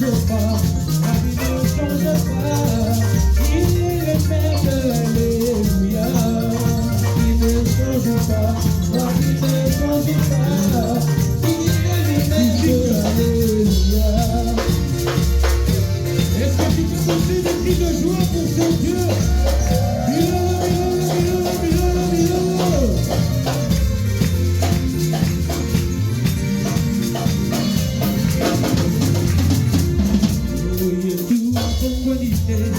change pas, la vie ne change pas. Il est le même, alléluia. Il ne change pas, la vie ne change pas. Il est le même, alléluia. Est-ce que tu peux porter des cris de joie pour ce Dieu? Voyez tout en compagnie.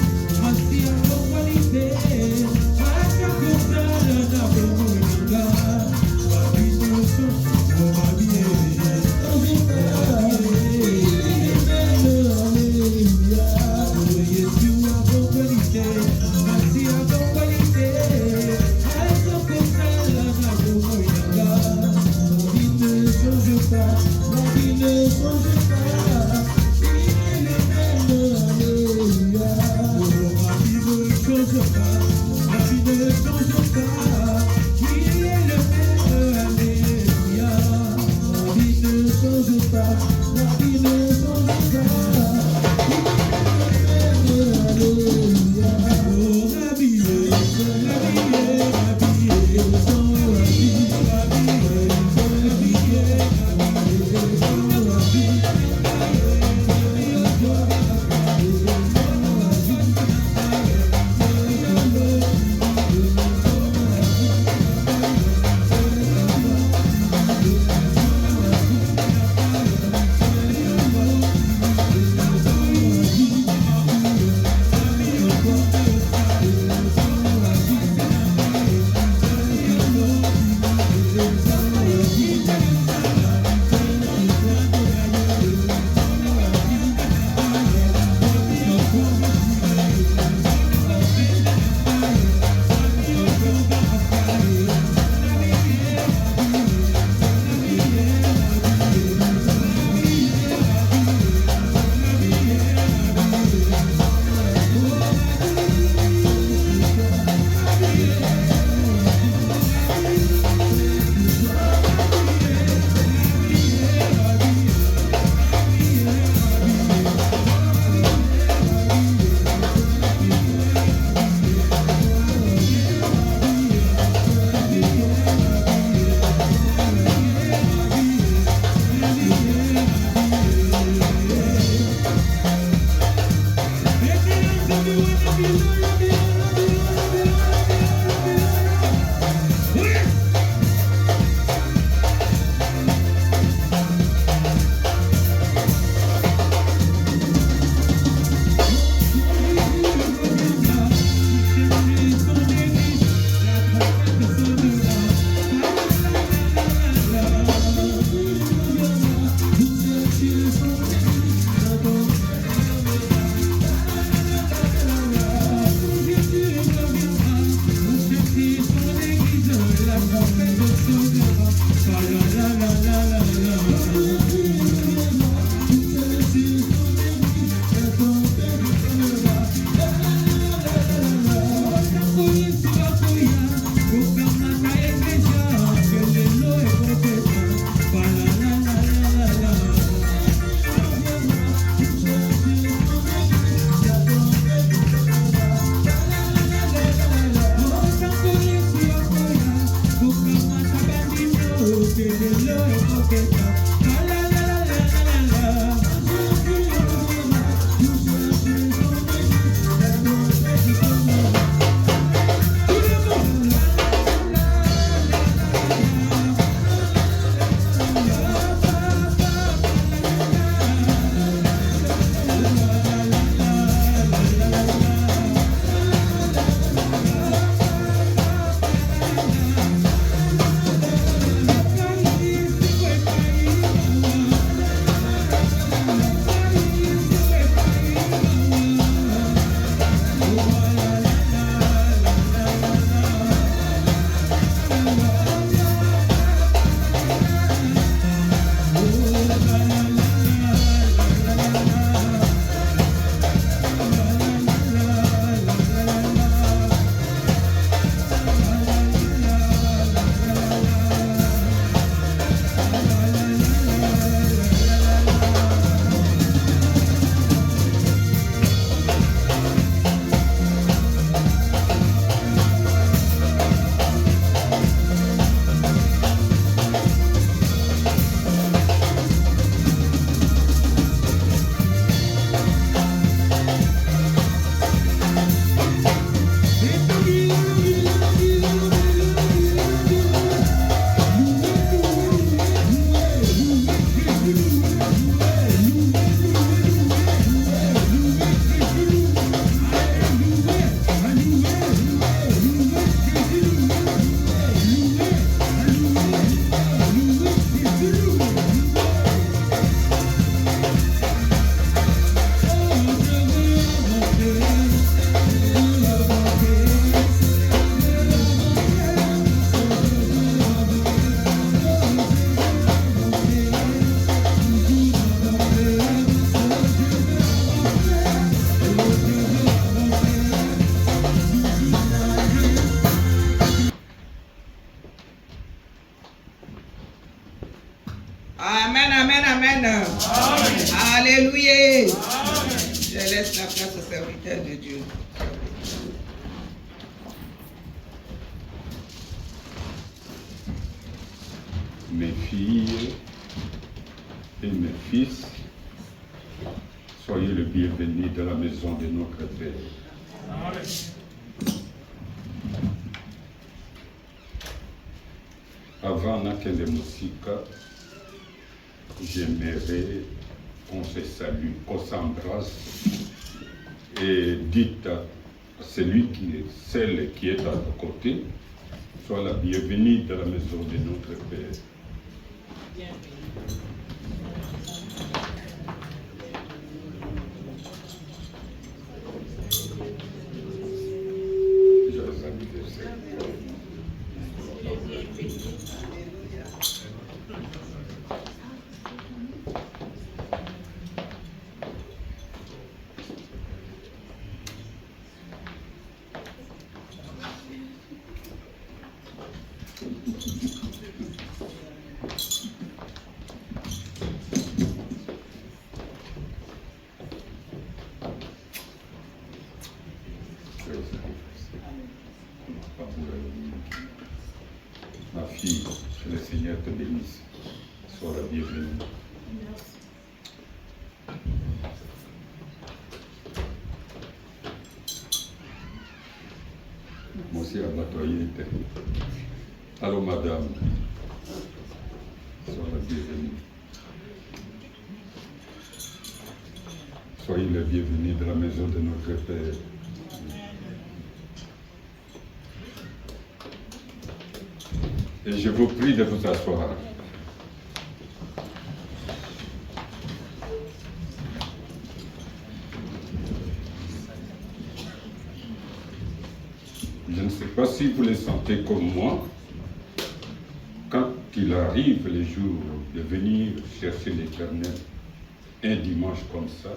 Alléluia. Je laisse la place au serviteur de Dieu. Mes filles et mes fils, soyez le bienvenu dans la maison de notre Père. Avant de musique, j'aimerais qu'on se salue, qu'on s'embrasse et dites à celui celle qui est à vos côtés, sois la bienvenue dans la maison de notre Père. Joyeux anniversaire. Ma fille, que le Seigneur te bénisse. Sois la bienvenue. Moi aussi, à batoyer. Allô, madame. Sois la bienvenue. Soyez la bienvenue de la maison de notre Père. Et je vous prie de vous asseoir. Je ne sais pas si vous les sentez comme moi. Quand il arrive les jours de venir chercher l'Éternel, un dimanche comme ça,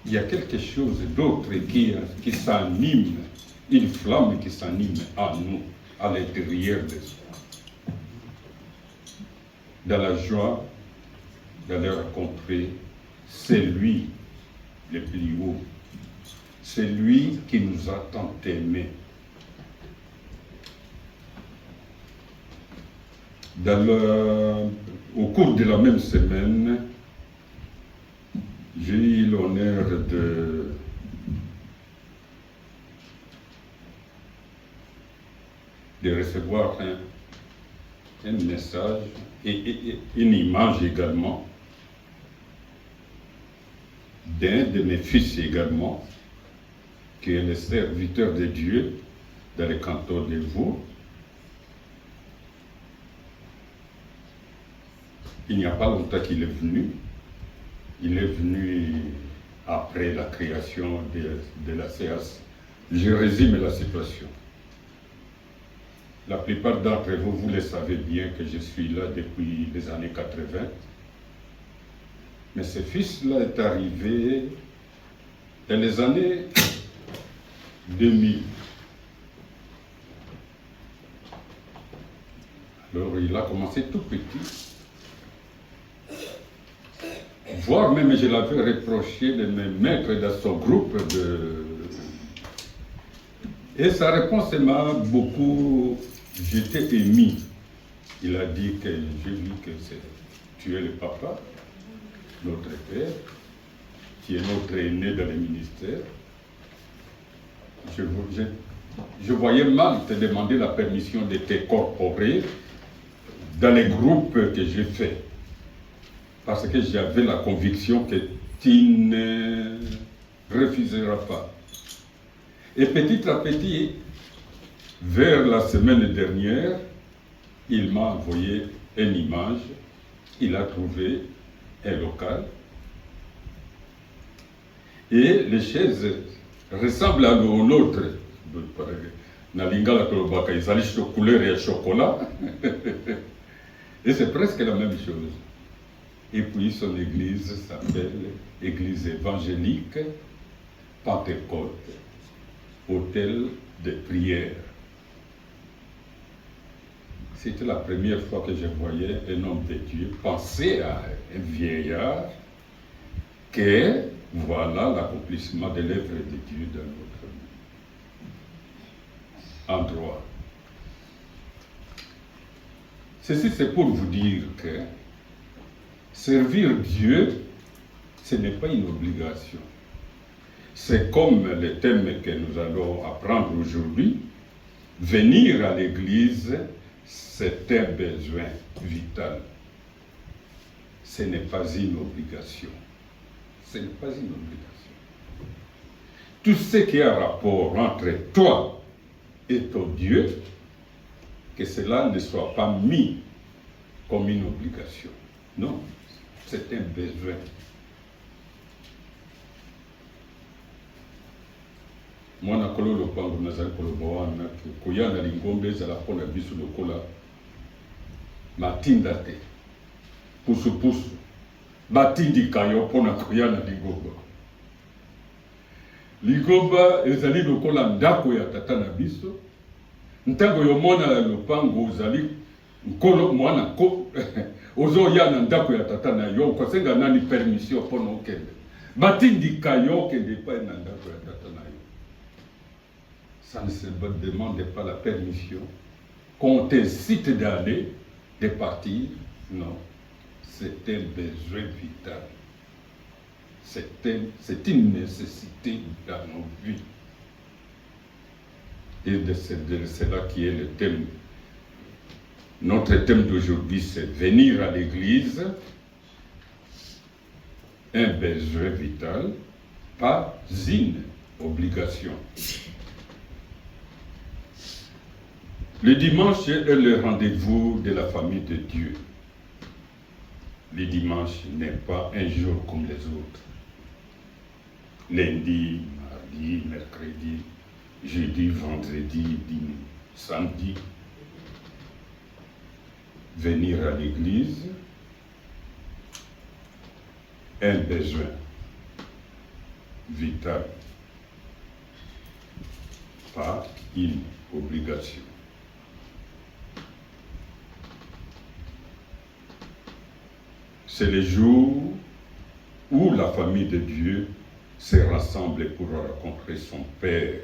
il y a quelque chose d'autre qui s'anime, une flamme qui s'anime à nous, à l'intérieur de soi. Dans la joie d'aller rencontrer celui le plus haut, celui qui nous a tant aimés. Au cours de la même semaine, j'ai eu l'honneur de recevoir un message et une image également d'un de mes fils également, qui est le serviteur de Dieu dans le canton de Vaud. Il n'y a pas longtemps qu'il est venu. Il est venu après la création de la CAC. Je résume la situation. La plupart d'entre vous, vous le savez bien que je suis là depuis les années 80. Mais ce fils-là est arrivé dans les années 2000. Alors il a commencé tout petit. Voire même je l'avais reproché de me mettre dans son groupe Et sa réponse m'a beaucoup... J'étais ému. Il a dit que j'ai vu que tu es le papa, notre père, qui est notre aîné dans le ministère. Je voyais mal te demander la permission de t'incorporer dans les groupes que j'ai faits. Parce que j'avais la conviction que tu ne refuseras pas. Et petit à petit, vers la semaine dernière, il m'a envoyé une image. Il a trouvé un local. Et les chaises ressemblent à l'autre. Nalinga la ils allaient couleur et chocolat. Et c'est presque la même chose. Et puis son église s'appelle Église évangélique Pentecôte, hôtel de prière. C'était la première fois que je voyais un homme de Dieu penser à un vieillard, que voilà l'accomplissement de l'œuvre de Dieu dans notre endroit. Ceci, c'est pour vous dire que servir Dieu, ce n'est pas une obligation. C'est comme le thème que nous allons apprendre aujourd'hui. Venir à l'église, c'est un besoin vital. Ce n'est pas une obligation. Ce n'est pas une obligation. Tout ce qui a rapport entre toi et ton Dieu, que cela ne soit pas mis comme une obligation. Non, c'est un besoin. Mwana kolo lopango nazali koloba wana koya na lingombe ezala mpona biso lokola matinda te pusupusu batindika yo mpona koya na lingomba. Lingomba ezali lokola ndako ya tata na biso. Ntango yomona lopango ozali nkolo mwana ko ozoya na ndako ya tata na yo kosenga nani permission mpona okende. Batindika yo okende pa na ndako ya tata na yo. Ça ne se demande pas la permission. Qu'on t'incite d'aller, de partir, non. C'est un besoin vital. C'est une nécessité dans nos vies. Et c'est de cela qui est le thème. Notre thème d'aujourd'hui, c'est venir à l'église, un besoin vital, pas une obligation. Le dimanche est le rendez-vous de la famille de Dieu. Le dimanche n'est pas un jour comme les autres. Lundi, mardi, mercredi, jeudi, vendredi, samedi. Venir à l'église, un besoin vital, pas une obligation. C'est le jour où la famille de Dieu se rassemble pour rencontrer son Père.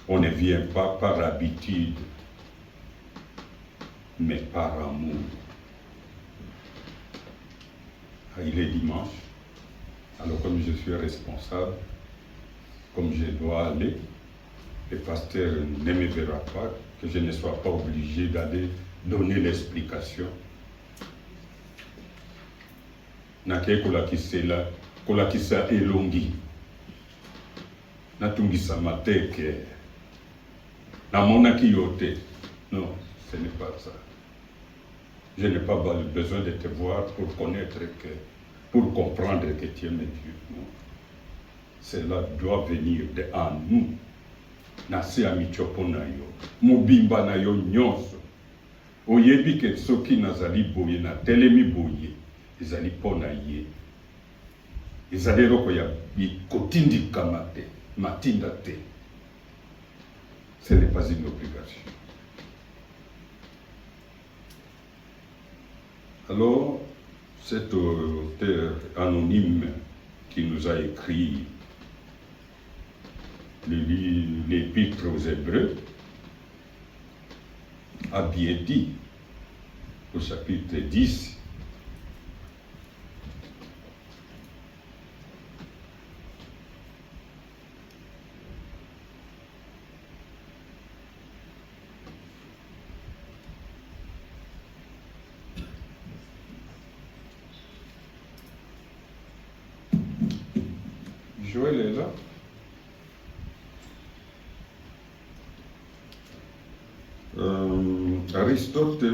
On ne vient pas par habitude, mais par amour. Il est dimanche, alors comme je suis responsable, comme je dois aller, le pasteur ne me verra pas, que je ne sois pas obligé d'aller donner l'explication. Nake kolakisa elongi natungisa mateke namonaki yo te. Non, ce n'est pas ça. Je n'ai pas besoin de te voir pour connaître pour comprendre que tu aimes Dieu. Non. Cela doit venir en nous. Nase amichopo na yo mobimba na yo nyonso oyebi ke soki nazali boye na telemi boye ezali pona ye ezali eloko ya kotindikama te matinda te. Ce n'est pas une obligation. Alors cet auteur anonyme qui nous a écrit l'épître aux Hébreux a bien dit au chapitre 10 Joël est là. Aristote,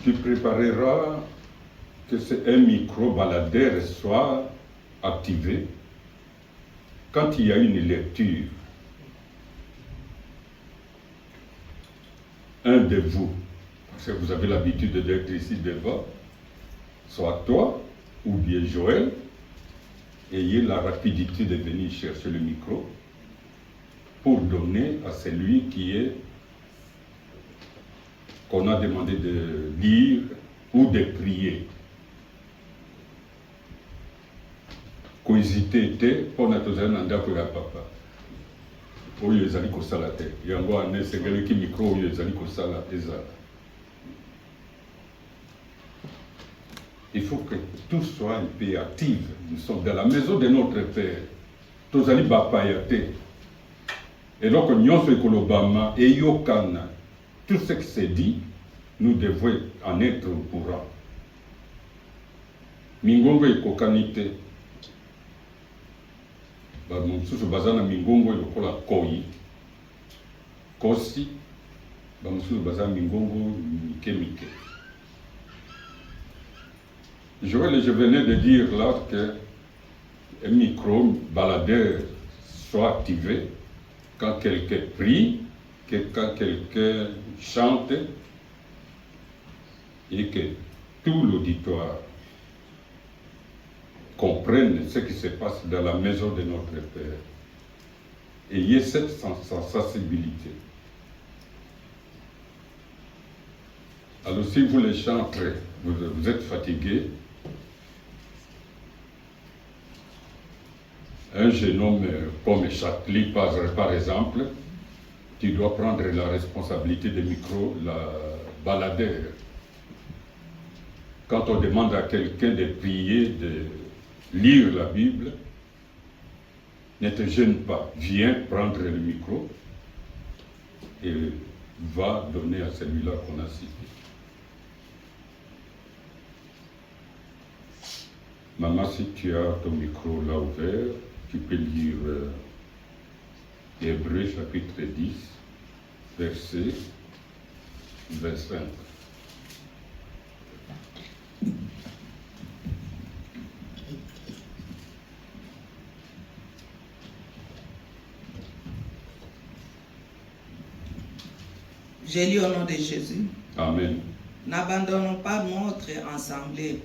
tu prépareras que un micro-baladeur soit activé quand il y a une lecture. Un de vous, parce que vous avez l'habitude d'être ici devant, soit toi ou bien Joël, ayez la rapidité de venir chercher le micro pour donner à celui qui est qu'on a demandé de lire ou de prier. Koizite te pona tozali na ndako ya papa oyo ezali kosala te yango wana esengeleki micro oyo ezali kosala ezala. Il faut que tout soit un peu actif. Nous sommes dans la maison de notre Père. Tozali bapaya te. Et donc nyonso ekolobama eyokana. Tout ce qui s'est dit, nous devons en être au courant. Mingongo ekokani te. Bamosusu bazana mingongo lokola koyi. Kosi. Bamosusu bazana mingongo mike. Je venais de dire là que un micro baladeur soit activé quand quelqu'un prie, quand quelqu'un chante et que tout l'auditoire comprenne ce qui se passe dans la maison de notre Père. Ayez cette sensibilité. Alors si vous les chantez, vous êtes fatigué, un jeune homme comme Châtely, par exemple, tu dois prendre la responsabilité des micros, la baladeur. Quand on demande à quelqu'un de prier, de lire la Bible, ne te gêne pas, viens prendre le micro et va donner à celui-là qu'on a cité. Maman, si tu as ton micro là ouvert, tu peux lire Hébreux chapitre 10, verset 25. Je lis au nom de Jésus. Amen. N'abandonnons pas notre assemblée,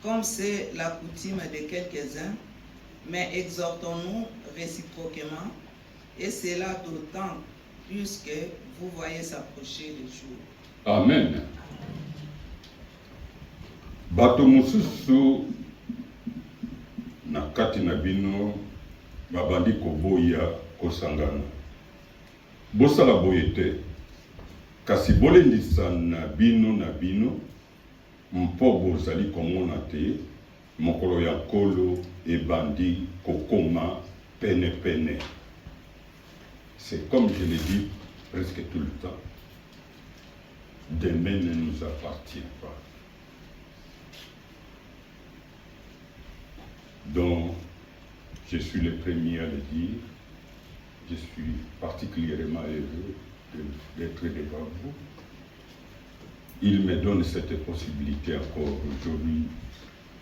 comme c'est la coutume de quelques-uns, mais exhortons-nous réciproquement, et cela d'autant plus que vous voyez s'approcher le jour. Amen. Bato mosusu na kati na bino babandi koboya kosangana. Bosala boye te, kasi bolendisa na bino mpo bozali komona te mokolo ya nkolo ebandi kokoma pene. C'est comme je l'ai dit presque tout le temps. Demain ne nous appartient pas. Donc, je suis le premier à le dire. Je suis particulièrement heureux d'être devant vous. Il me donne cette possibilité encore aujourd'hui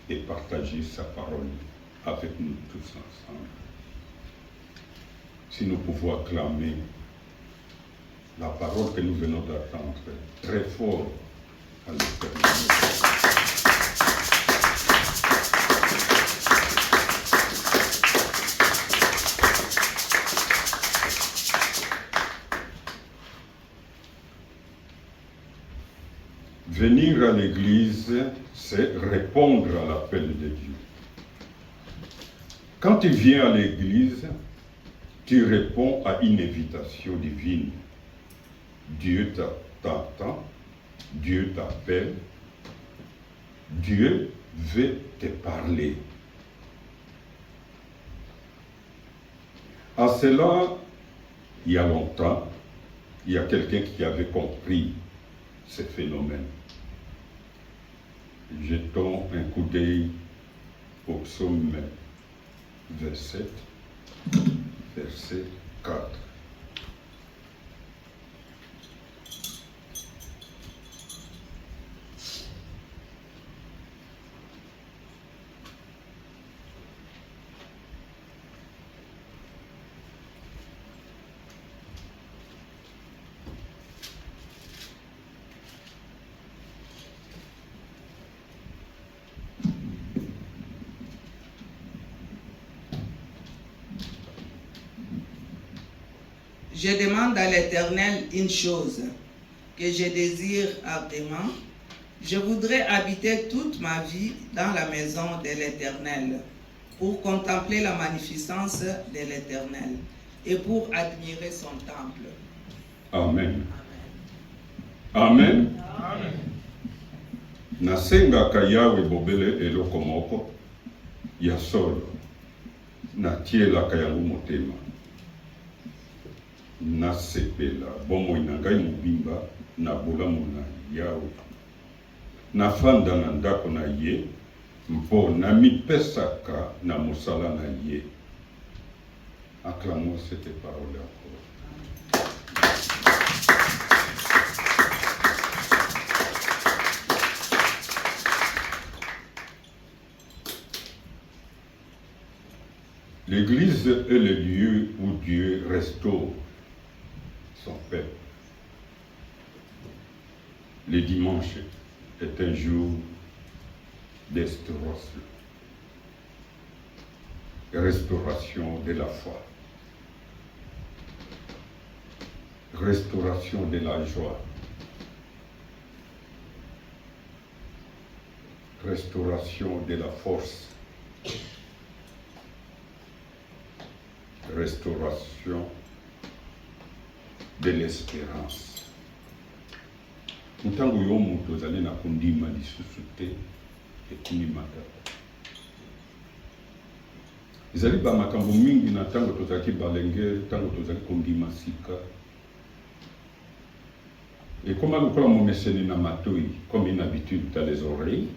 de partager sa parole avec nous tous ensemble. Si nous pouvons acclamer la parole que nous venons d'attendre très fort à l'Éternel. Venir à l'église, c'est répondre à l'appel de Dieu. Quand tu viens à l'église, tu réponds à une invitation divine. Dieu t'attend, Dieu t'appelle, Dieu veut te parler. À cela, il y a longtemps, il y a quelqu'un qui avait compris ce phénomène. Jetons un coup d'œil au psaume 27, verset 4. Je demande à l'Éternel une chose, que je désire ardemment. Je voudrais habiter toute ma vie dans la maison de l'Éternel, pour contempler la magnificence de l'Éternel et pour admirer son temple. Amen. Amen. Amen. Nasengaka Yawe bobele eloko moko ya solo natielaka yango motema nasepela bomoi na ngai mobimba na bolamu na Yawe nafanda na ndako na ye mpo namipesaka na mosala na ye. Acclamons cette parole encore. L'Église est le lieu où Dieu restaure son peuple. Le dimanche est un jour d'restauration. Restauration de la foi. Restauration de la joie. Restauration de la force. Restauration de l'espérance. Ntango yo moto ozali na kondima lisusu te ekunimaka. Ezali ba makambo mingi na ntango tozalaki balenge, ntango tozali kondima sika. Et comme lokola momeseni na matoi, comme une habitude dans les oreilles,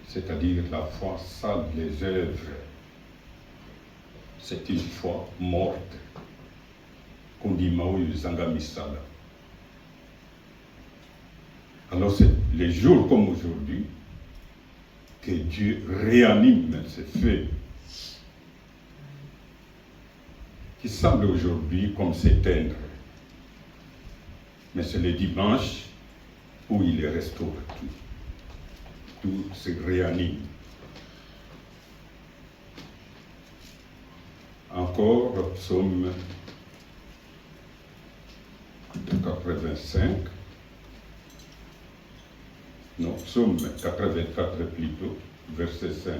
c'est-à-dire la foi salve les œuvres. C'est une foi morte. Kondima oyo zanga misala. Alors c'est les jours comme aujourd'hui que Dieu réanime ces feux qui semblent aujourd'hui comme s'éteindre. Mais c'est le dimanche où il restaure tout. Tout se réanime. Encore, psaume 85. Non, psaume 84 plutôt, verset 5.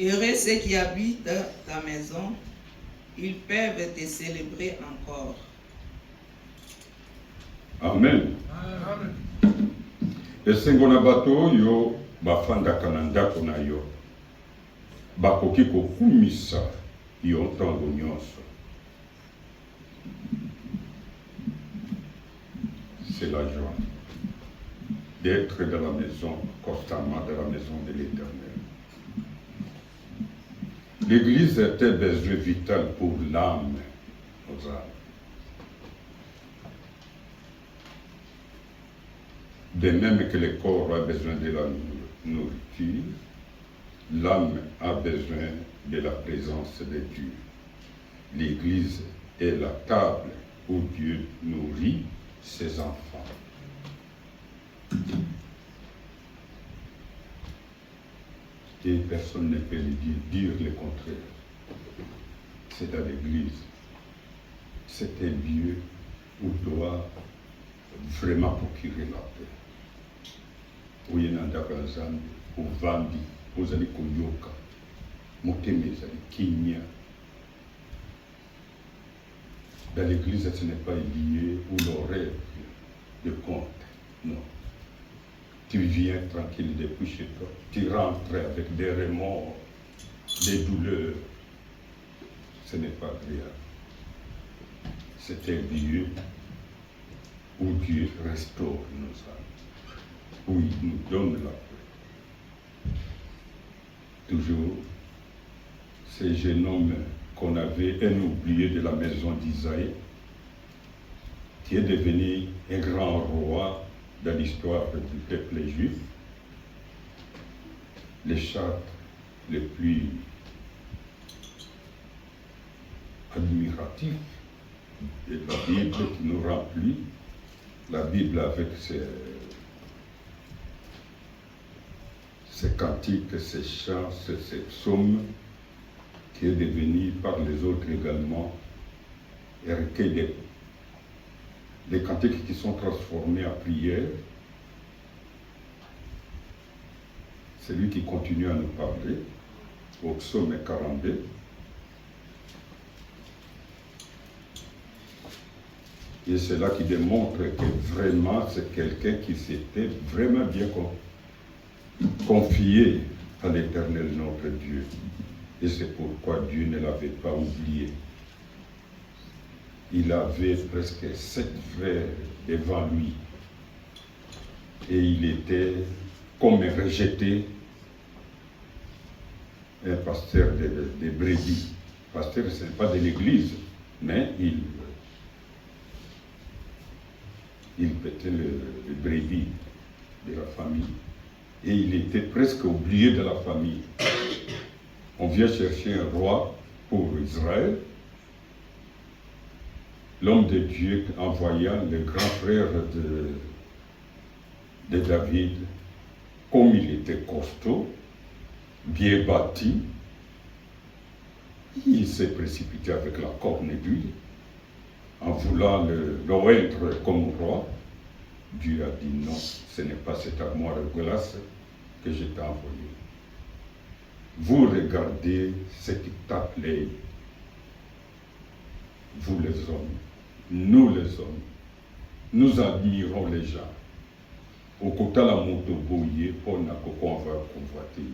Heureux ceux qui habitent ta maison, ils peuvent te célébrer encore. Amen. Amen. Esengo na bato oyo bafandaka na ndako na yo bakoki kokumisa yo ntango nyonso. C'est la joie d'être dans la maison, constamment dans la maison de l'Éternel. L'Église est un besoin vital pour l'âme, nos âmes. De même que le corps a besoin de la nourriture, l'âme a besoin de la présence de Dieu. L'Église est la table où Dieu nourrit ses enfants. Et personne ne peut lui dire le contraire. C'est dans l'Église. C'est un lieu où doit vraiment procurer la paix. Où il y a un Nzambe, où Vandi, où Zali Koyoka, Moteme Zali Kinya. Dans l'Église, ce n'est pas lié où l'on rêve de compte. Non. Tu viens tranquille depuis chez toi. Tu rentres avec des remords, des douleurs. Ce n'est pas agréable. C'est un lieu où Dieu restaure nos âmes, où il nous donne la paix. Toujours, ce jeune homme qu'on avait un oublié de la maison d'Isaïe, qui est devenu un grand roi dans l'histoire du peuple juif, les chapitres les plus admiratifs de la Bible qui nous remplit, la Bible avec ces cantiques, ces chants, ces psaumes, qui est devenu par les autres également un recueil des cantiques qui sont transformés en prière. C'est lui qui continue à nous parler au psaume 42. Et c'est là qui démontre que vraiment c'est quelqu'un qui s'était vraiment bien confié à l'Éternel notre Dieu. Et c'est pourquoi Dieu ne l'avait pas oublié. Il avait presque 7 frères devant lui. Et il était comme rejeté, un pasteur de brebis. Pasteur, ce n'est pas de l'église, mais il pétait le brebis de la famille. Et il était presque oublié de la famille. On vient chercher un roi pour Israël. L'homme de Dieu envoya le grand frère de David, comme il était costaud, bien bâti, il s'est précipité avec la corne d'huile, en voulant le oindre comme roi. Dieu a dit non, ce n'est pas cette armoire de glace que je t'ai envoyée. Vous regardez ce qui tape l'œil. Vous les hommes, nous les hommes, nous admirons les gens. Au côté de la moto bouillée, on a qu'on va convoiter.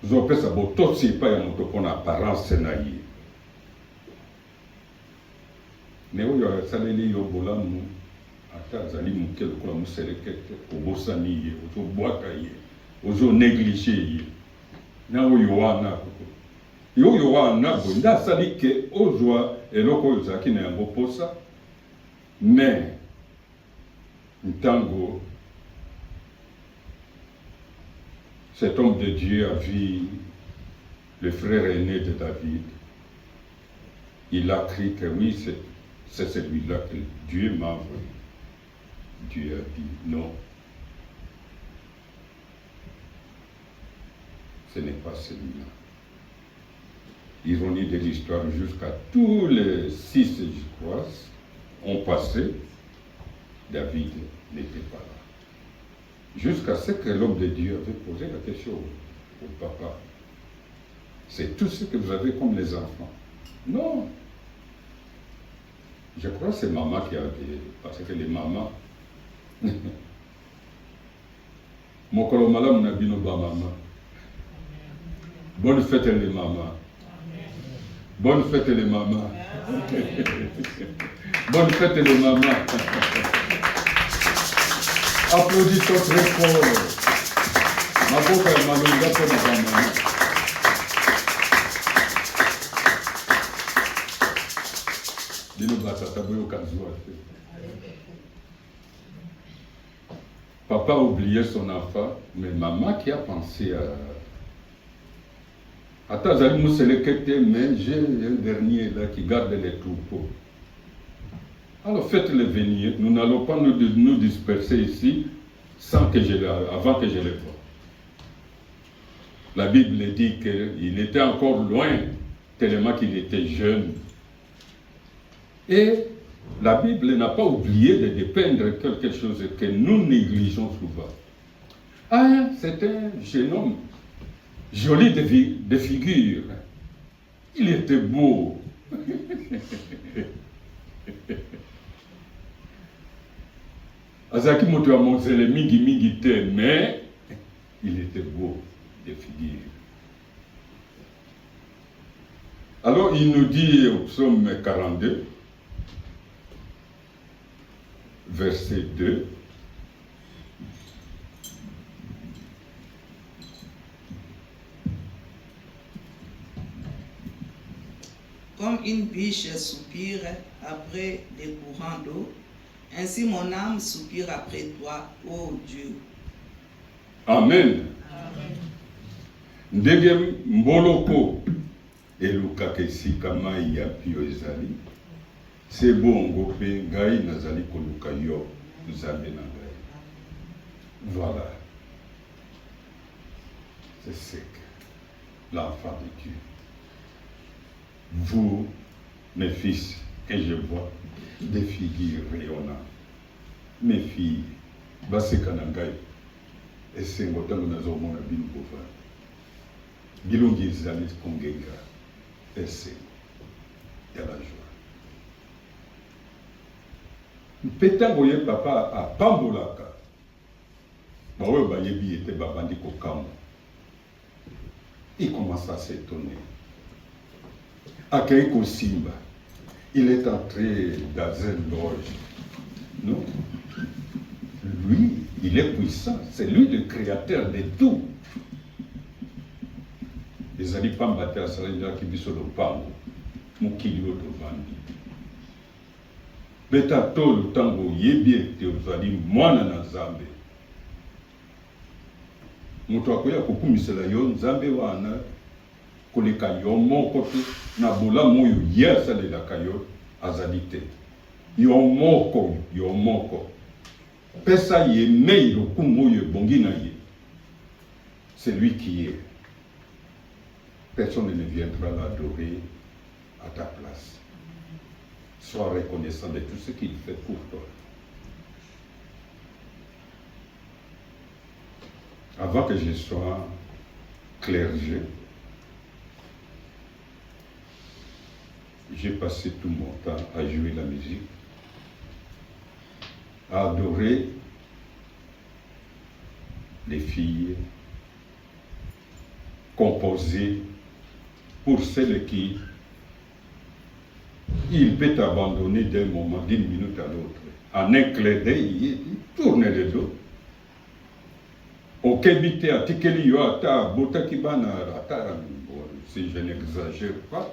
Vous avez ça, tout c'est pas un moto qu'on a apparence naïe. Mais où il y a ça, les gens qui ont atazali mukel ko mu selekete obosani ye ozobwaka ye ozonéglige ye na oyo wana yo wana bo nda sali ke ozwa eloko oyo ezalaki na yango posa mais ntango cet homme de Dieu a vu le frère aîné de David, il a crié que oui, c'est celui-là que Dieu m'a envoyé. Dieu a dit non. Ce n'est pas celui-là. Ironie de l'histoire, jusqu'à tous les 6, je crois, ont passé, David n'était pas là. Jusqu'à ce que l'homme de Dieu avait posé la question au papa. C'est tout ce que vous avez comme les enfants. Non. Je crois que c'est maman qui a dit, parce que les mamans, Mokolo malam na bino ba maman. Bonne fête les mamans. Bonne fête les mamans. Bonne fête les mamans. Applaudissons très fort. Ma boca est malonga pour ma maman. Bino batata boyo kanzua. Papa a oublié son enfant, mais maman qui a pensé à... Attends, j'allais me sélectionner, mais j'ai un dernier là qui garde les troupeaux. Alors faites-le venir, nous n'allons pas nous disperser ici avant que je les voie. La Bible dit qu'il était encore loin, tellement qu'il était jeune. Et la Bible n'a pas oublié de dépeindre quelque chose que nous négligeons souvent. Ah, c'est un jeune homme, joli de figure. Il était beau. Azaki moto a montré le migi te, mais il était beau de figure. Alors il nous dit au psaume 42, verset 2. Comme une biche soupire après des courants d'eau, ainsi mon âme soupire après toi, ô Dieu. Amen. Ndege mboloko elukaka esika mai ya pio ezali c'est bon, Ngopé, Gaï, Nazali, Kolukayo, Nzambe Nangaï. Voilà. C'est sec. L'enfant de Dieu. Vous, mes fils, que je vois, des figures rayonnantes. Mes filles, Basekanangaï, et c'est Ngotango Nazomona Binbova. Bilongi Zalit Kongenga, et c'est. Il y a la joie. Pétangoye papa à Pambolaka. Bawe Bayebi était Babandi Kokamo. Il commence à s'étonner. Akaiko Simba, il est entré dans un loge. Non? Lui, il est puissant. C'est lui le créateur de tout. Les alliés Pambate à Salinda qui vit sur le Pango. Mukilio de Bandi. Beta tolo tango yebi te ozali mwana na Nzambe. Moto akoya kokumisela yo Nzambe wana koleka yo moko te na bolamu oyo ye asalelaka yo azali te. Yo moko. Pesa ye mei lokumu oyo ebongi na ye. C'est lui qui est. Personne ne viendra l'adorer à ta place. Sois reconnaissant de tout ce qu'il fait pour toi. Avant que je sois clergé, j'ai passé tout mon temps à jouer la musique, à adorer les filles, composer pour celles qui il peut abandonner d'un moment, d'une minute à l'autre. En un clin d'œil, il tourne le dos. Au Kébite, à Tikeli, à Botakibana, si je n'exagère pas,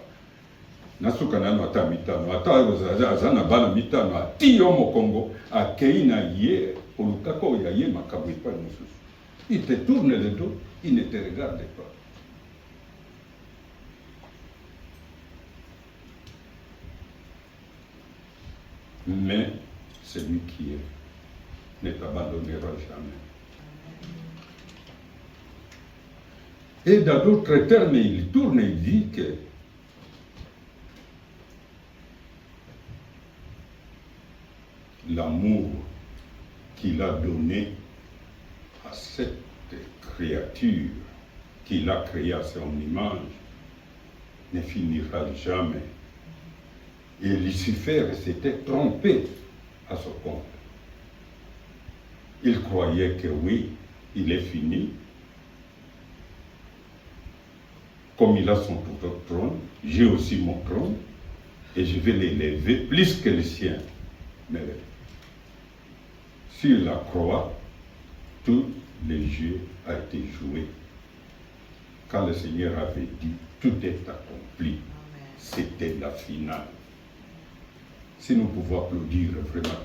Nasukana, à Mitano, à Azana, Bana Mitano, à Tiyom au Congo, à Keina, Yé, au Lukako, Yaye, Makabouipa, il te tourne le dos, il ne te regarde pas. Mais celui qui est ne t'abandonnera jamais. Et dans d'autres termes, il tourne et dit que l'amour qu'il a donné à cette créature qu'il a créée à son image ne finira jamais. Et Lucifer s'était trompé à ce compte. Il croyait que oui, il est fini. Comme il a son trône, j'ai aussi mon trône et je vais l'élever plus que le sien. Mais sur la croix, tout le jeu a été joué. Quand le Seigneur avait dit, tout est accompli, c'était la finale. Si nous pouvons applaudir vraiment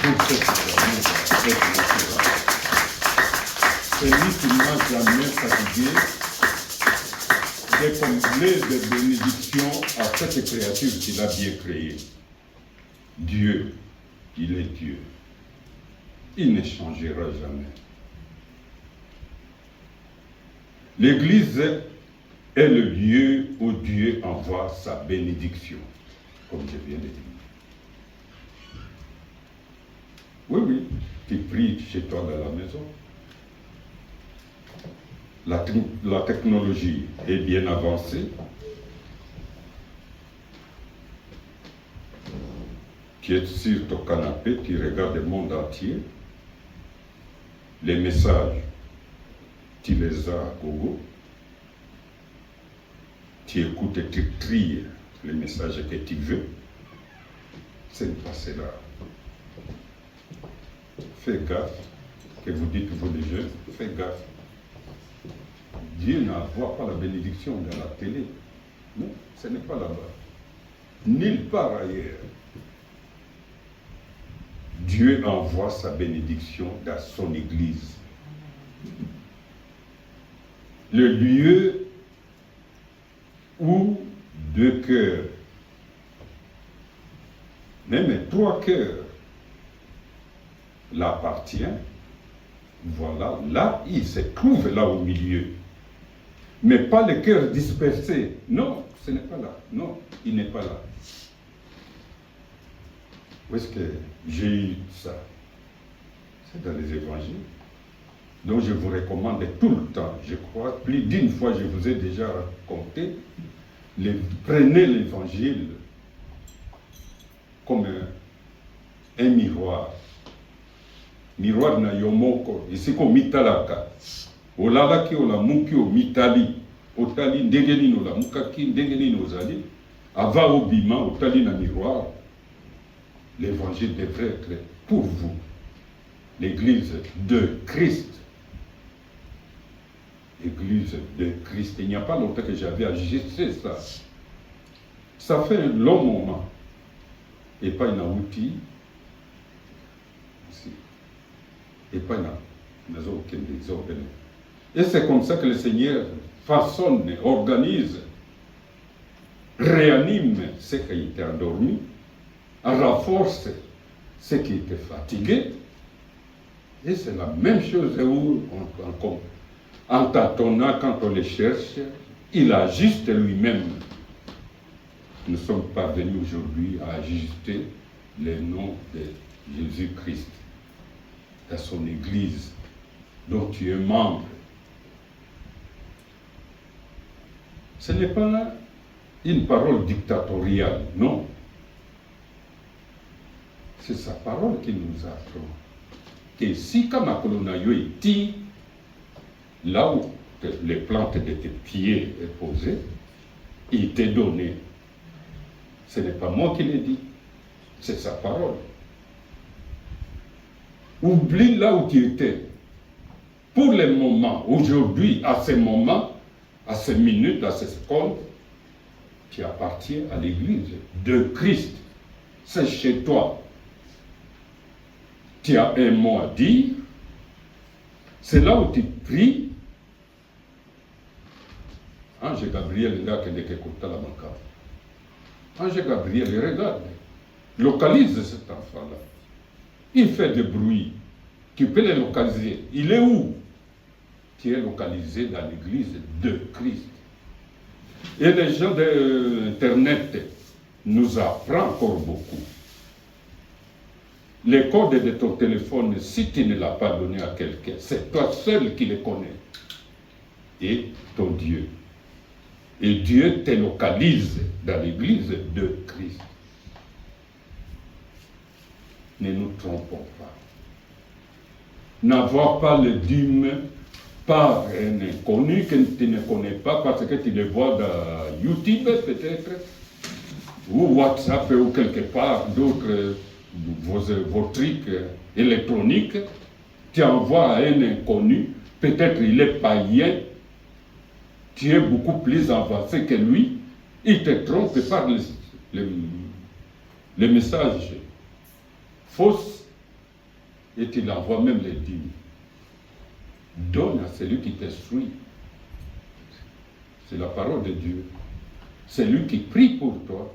pour cette c'est lui qui n'a jamais fatigué de combler de bénédictions à cette créature qu'il a bien créée. Dieu, il est Dieu. Il ne changera jamais. L'Église est le lieu où Dieu envoie sa bénédiction, comme je viens de dire. Oui, tu pries chez toi dans la maison. La technologie est bien avancée. Tu es sur ton canapé, tu regardes le monde entier. Les messages, tu les as à gogo. Tu écoutes et tu tries les messages que tu veux. Ce n'est pas cela. Fais gaffe, que vous dites vous les jeunes, fais gaffe. Dieu n'envoie pas la bénédiction dans la télé. Non, ce n'est pas là-bas. Nulle part ailleurs. Dieu envoie sa bénédiction dans son Église. Le lieu où deux cœurs Mais mes 3 cœurs l'appartiennent. Voilà, là, il se trouve là au milieu. Mais pas le cœur dispersé. Non, ce n'est pas là. Non, il n'est pas là. Où est-ce que j'ai eu ça? C'est dans les évangiles. Donc je vous recommande tout le temps, je crois, plus d'une fois je vous ai déjà raconté, prenez l'évangile comme un miroir. Miroir na yomoko, ici comme mitalaka. Olalaki olamuki o mitali. Otali ndengeni no la mukaki, ndengeni no zali. Ava obima, otali na miroir. L'évangile devrait être pour vous. L'église de Christ. Église de Christ. Il n'y a pas longtemps que j'avais ajusté ça. Ça fait un long moment. Et pas un outil. Et pas une maison qui est organisée. Et c'est comme ça que le Seigneur façonne, organise, réanime ceux qui étaient endormis, renforce ceux qui étaient fatigués. Et c'est la même chose où en tâtonnant, quand on les cherche, il ajuste lui-même. Nous sommes parvenus aujourd'hui à ajuster le nom de Jésus-Christ à son Église, dont tu es membre. Ce n'est pas une parole dictatoriale, non. C'est sa parole qui nous apprend. Et si Kamakolonayo est dit, là où les plantes de tes pieds est posée, il t'est donné. Ce n'est pas moi qui l'ai dit, c'est sa parole. Oublie là où tu étais. Pour le moment, aujourd'hui, à ce moment, à ces minutes, à ces secondes, tu appartiens à l'Église de Christ. C'est chez toi. Tu as un mot à dire. C'est là où tu pries. Ange Gabriel, là, qui est écouté la banque. Ange Gabriel, regarde. Localise cet enfant-là. Il fait du bruit. Tu peux le localiser. Il est où? Tu es localisé dans l'église de Christ. Et les gens d'Internet nous apprennent encore beaucoup. Les codes de ton téléphone, si tu ne l'as pas donné à quelqu'un, c'est toi seul qui les connais. Et ton Dieu. Et Dieu te localise dans l'église de Christ. Ne nous trompons pas. N'avoir pas le dîme par un inconnu que tu ne connais pas parce que tu le vois dans YouTube peut-être, ou WhatsApp ou quelque part d'autres, vos trucs électroniques, tu envoies à un inconnu, peut-être il est païen, tu es beaucoup plus avancé que lui, il te trompe par les messages fausses et tu l'envoies même les dîmes. Donne à celui qui t'instruit. C'est la parole de Dieu. C'est lui qui prie pour toi.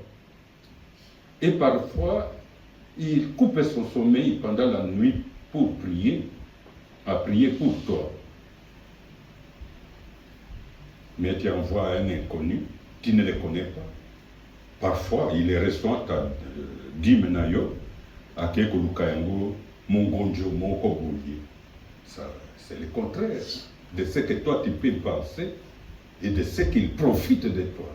Et parfois, il coupe son sommeil pendant la nuit pour prier, à prier pour toi. Mais tu envoies un inconnu, tu ne le connais pas. Parfois, il reçoit ta dîme nayo, à Kekolukayango, Mongonjo, Mokoboye. Ça, c'est le contraire de ce que toi tu peux penser et de ce qu'il profite de toi.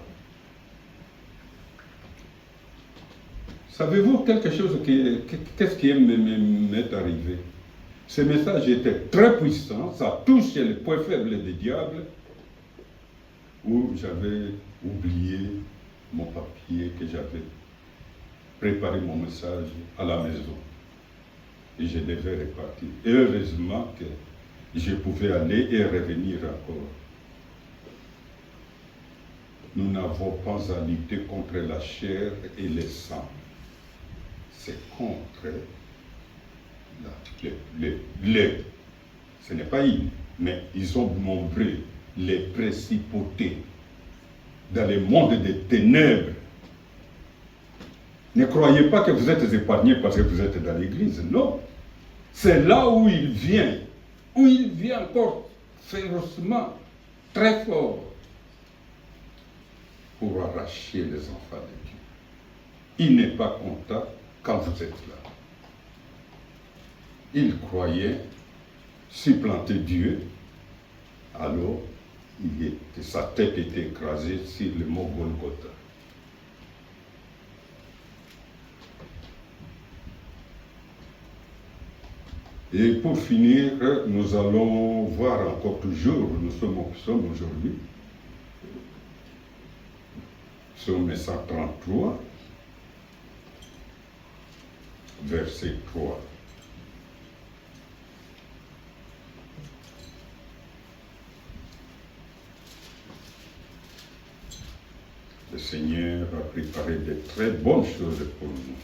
Savez-vous quelque chose qu'est-ce qui m'est arrivé? Ce message était très puissant, ça touche les points faibles du diable, où j'avais oublié mon papier, que j'avais préparé mon message à la maison. Et je devais repartir. Et heureusement que je pouvais aller et revenir encore. Nous n'avons pas à lutter contre la chair et le sang. C'est contre ce n'est pas ils, mais ils ont montré les principautés dans le monde des ténèbres. Ne croyez pas que vous êtes épargné parce que vous êtes dans l'église. Non. C'est là où il vient encore férocement, très fort, pour arracher les enfants de Dieu. Il n'est pas content quand vous êtes là. Il croyait supplanter Dieu, alors sa tête était écrasée sur le mont Golgotha. Et pour finir, nous allons voir encore toujours, nous sommes au psaume aujourd'hui, psaume 133, verset 3. Le Seigneur a préparé de très bonnes choses pour nous,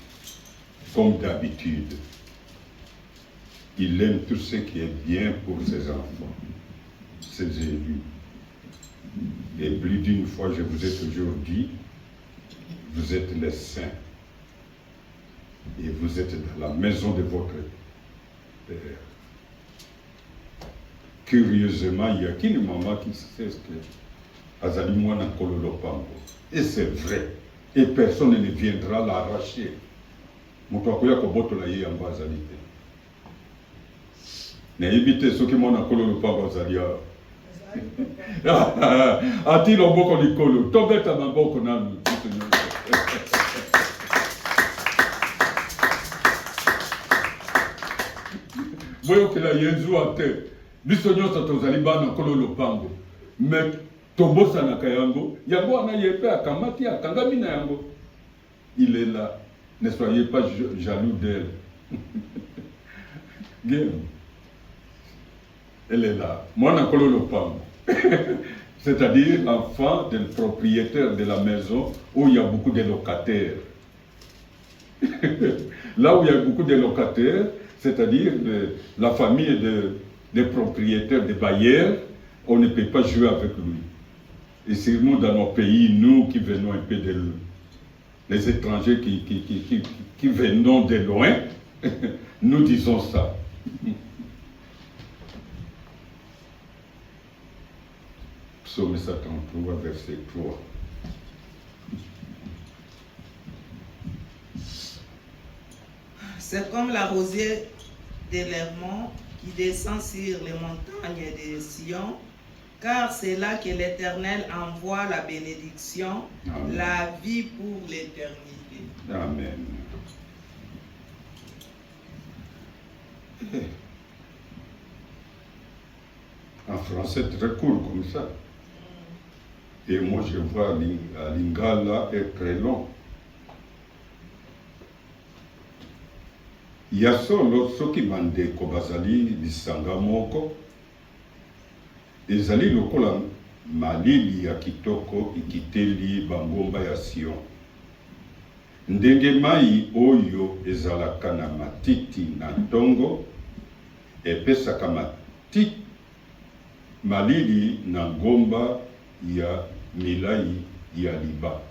comme d'habitude. Il aime tout ce qui est bien pour ses enfants, ses élus. Et plus d'une fois, je vous ai toujours dit, vous êtes les saints. Et vous êtes dans la maison de votre Père. Curieusement, il y a qu'une maman qui sait ce que Azali Mwana Kololo Pango. Et c'est vrai. Et personne ne viendra l'arracher. Moutakoya Kobotola Ye Amba Azali. N'évitez ceux qui m'ont appelé le Papa Zalia. A-t-il un beau colicolo? Tobet à ma boque n'a voyons que la Yezu a été. Bisogno Satozali Bana Kolo Lopango. Mais Tobo Sanakayango, Yango Ana Yepe à Kamati à Kangamina Yango. Il est là. Ne soyez pas jaloux d'elle. Game. Elle est là. Moi, c'est-à-dire l'enfant du propriétaire de la maison où il y a beaucoup de locataires. Là où il y a beaucoup de locataires, c'est-à-dire la famille des propriétaires, des bailleurs, on ne peut pas jouer avec lui. Et c'est nous, dans nos pays, nous qui venons un peu de les étrangers qui venons de loin, nous disons ça. Psaume 133, verset 3. C'est comme la rosée de l'Hermon qui descend sur les montagnes de Sion, car c'est là que l'Éternel envoie la bénédiction, Amen. La vie pour l'éternité. Amen. En français, très court comme ça. Et moi, je vois à Lingala est très long. Il y a solo soki bande ko bazali lisanga moko. Ezali lokola malili ya kitoko ikiteli bangomba ya Sion. Ndenge mai oyo ezalaka na matiti na ntongo epesaka matiti malili na ngomba ya milai ya liba.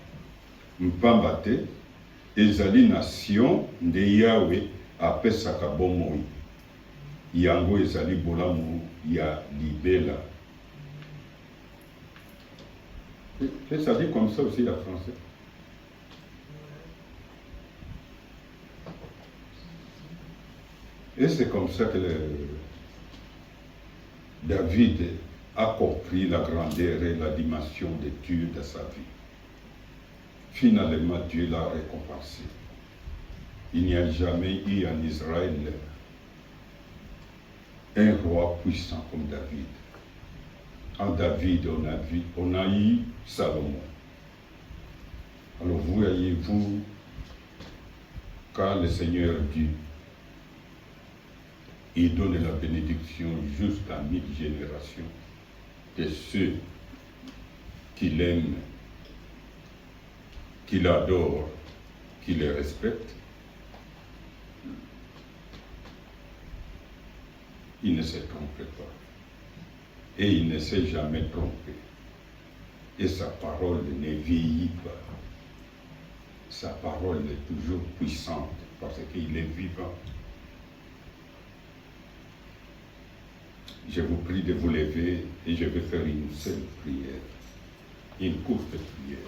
Mpamba te ezali na Sion nde Yawe apesaka bomoi. Yango ezali bolamu ya libela. Et ça dit comme ça aussi la français. Et c'est comme ça que David a compris la grandeur et la dimension de Dieu dans sa vie. Finalement, Dieu l'a récompensé. Il n'y a jamais eu en Israël un roi puissant comme David. En David, on a eu Salomon. Alors vous voyez-vous, quand le Seigneur dit, il donne la bénédiction jusqu'à 1000 générations de ceux qui l'aiment, qui l'adorent, qui le respectent. Il ne se trompe pas. Et il ne s'est jamais trompé. Et sa parole ne vieillit pas. sa parole est toujours puissante parce qu'il est vivant. Je vous prie de vous lever et je vais faire une seule prière, une courte prière.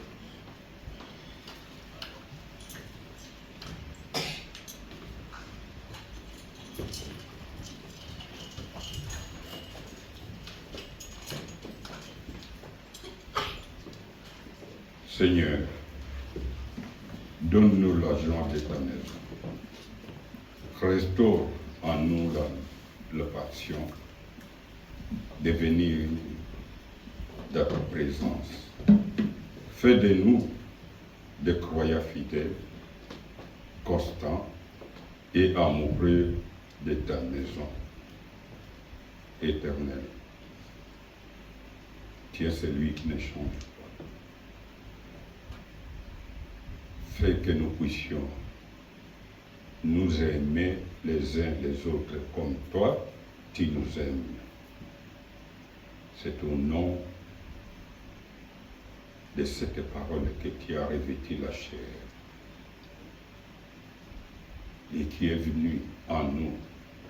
Seigneur, donne-nous la joie de ta maison. Restaure en nous la passion de venir dans ta présence. Fais de nous des croyants fidèles, constants et amoureux de ta maison éternelle. Tu es celui qui ne change pas. Fais que nous puissions nous aimer les uns les autres comme toi, tu nous aimes. C'est au nom de cette parole que tu as revêtu la chair et qui est venue en nous,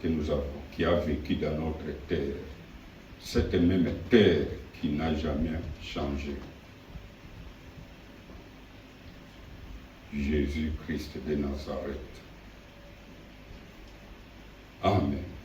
que nous avons, qui a vécu dans notre terre, cette même terre qui n'a jamais changé. Jésus-Christ de Nazareth. Amen.